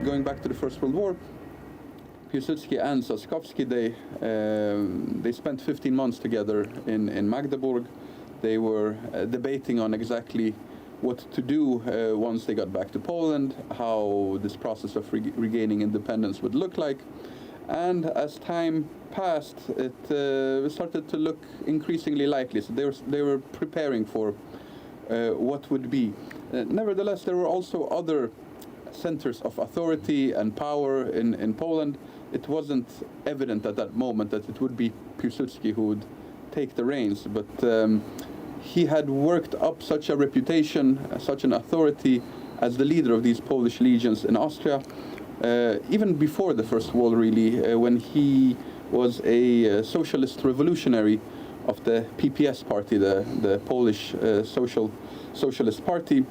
going back to the First World War, Piłsudski and Trzaskowski, they spent 15 months together in Magdeburg. They were debating on exactly what to do once they got back to Poland, how this process of regaining independence would look like. And as time passed, it started to look increasingly likely. So they were preparing for what would be. Nevertheless, there were also other centers of authority and power in Poland. It wasn't evident at that moment that it would be Piłsudski who would take the reins, but he had worked up such a reputation, such an authority as the leader of these Polish legions in Austria, even before the First War, really, when he was a socialist revolutionary of the PPS party, the Polish Socialist Party.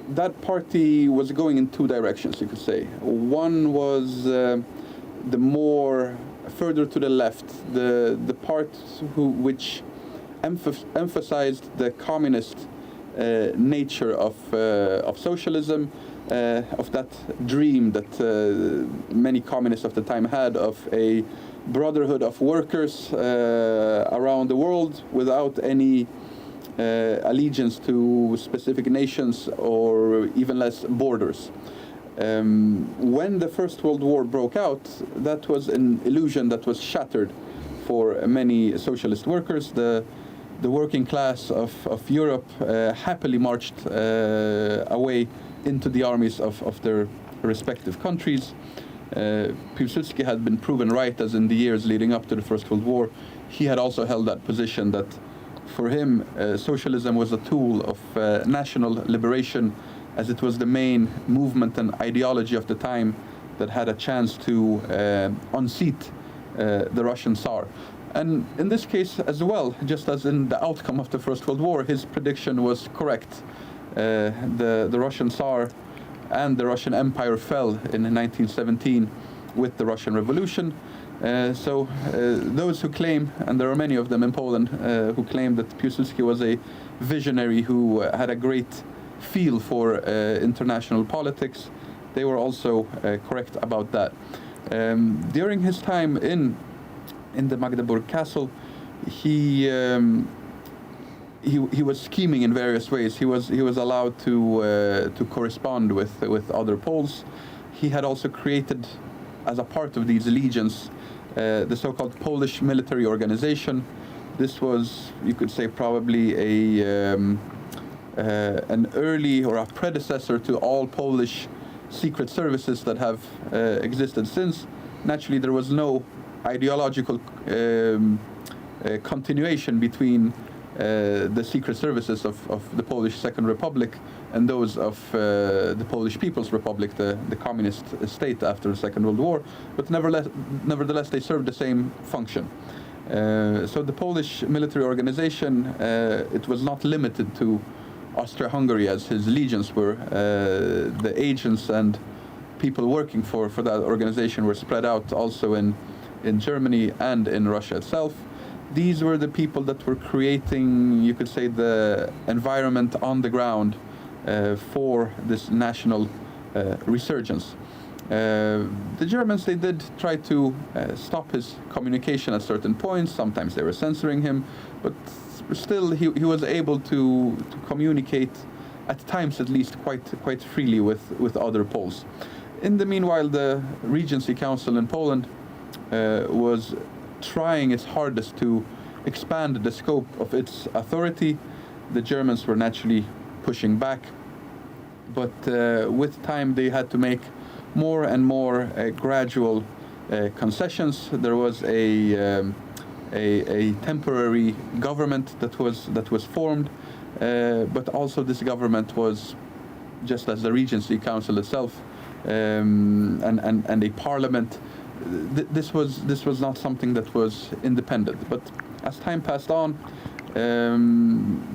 That party was going in two directions, you could say. One was the more further to the left, the part which emphasized the communist nature of socialism, of that dream that many communists of the time had of a brotherhood of workers around the world without any allegiance to specific nations or even less borders. When the First World War broke out, that was an illusion that was shattered for many socialist workers. The working class of Europe happily marched away into the armies of their respective countries. Piłsudski had been proven right, as in the years leading up to the First World War, he had also held that position that for him, socialism was a tool of national liberation, as it was the main movement and ideology of the time that had a chance to unseat the Russian Tsar. And in this case as well, just as in the outcome of the First World War, his prediction was correct. The Russian Tsar and the Russian Empire fell in 1917 with the Russian Revolution. So those who claim, and there are many of them in Poland, who claim that Piłsudski was a visionary who had a great feel for international politics, they were also correct about that. During his time in the Magdeburg Castle, he was scheming in various ways. He was allowed to correspond with other Poles. He had also created, as a part of these legions, the so-called Polish military organization. This was, you could say, probably an early or a predecessor to all Polish secret services that have existed since. Naturally, there was no ideological continuation between the secret services of the Polish Second Republic and those of the Polish People's Republic, the communist state after the Second World War, but nevertheless they served the same function. So the Polish military organization, it was not limited to Austria-Hungary as his legions were. The agents and people working for that organization were spread out also in Germany and in Russia itself. These were the people that were creating, you could say, the environment on the ground for this national resurgence. The Germans, they did try to stop his communication at certain points. Sometimes they were censoring him, but still he was able to communicate, at times at least, quite freely with other Poles. In the meanwhile, the Regency Council in Poland was trying its hardest to expand the scope of its authority. The Germans were naturally pushing back, but with time they had to make more and more gradual concessions. There was a temporary government that was formed, but also this government was, just as the Regency Council itself, and a parliament. This was not something that was independent. But as time passed on,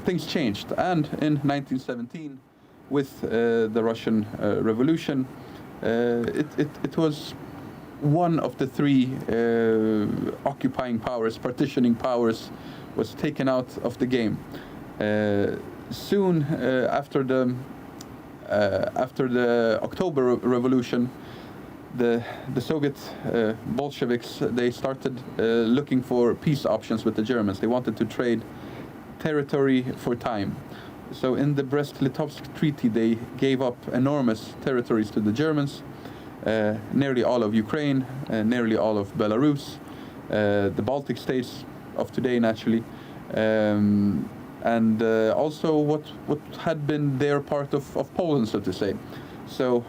things changed, and in 1917, with the Russian Revolution, it was one of the three occupying powers, partitioning powers, was taken out of the game. Soon after after the October Revolution, the Soviet Bolsheviks, they started looking for peace options with the Germans. They wanted to trade territory for time. So in the Brest-Litovsk Treaty, they gave up enormous territories to the Germans, nearly all of Ukraine, nearly all of Belarus, the Baltic states of today, naturally, and also what had been their part of Poland, so to say. So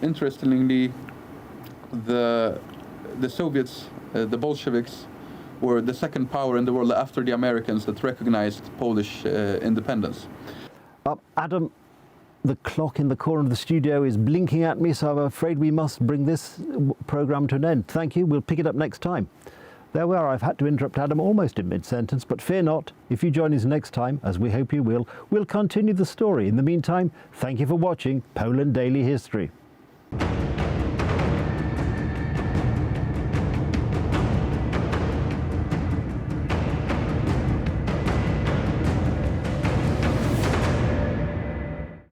interestingly, the Soviets, the Bolsheviks, were the second power in the world after the Americans that recognized Polish independence. Adam, the clock in the corner of the studio is blinking at me, so I'm afraid we must bring this programme to an end. Thank you. We'll pick it up next time. There we are. I've had to interrupt Adam almost in mid-sentence, but fear not. If you join us next time, as we hope you will, we'll continue the story. In the meantime, thank you for watching Poland Daily History.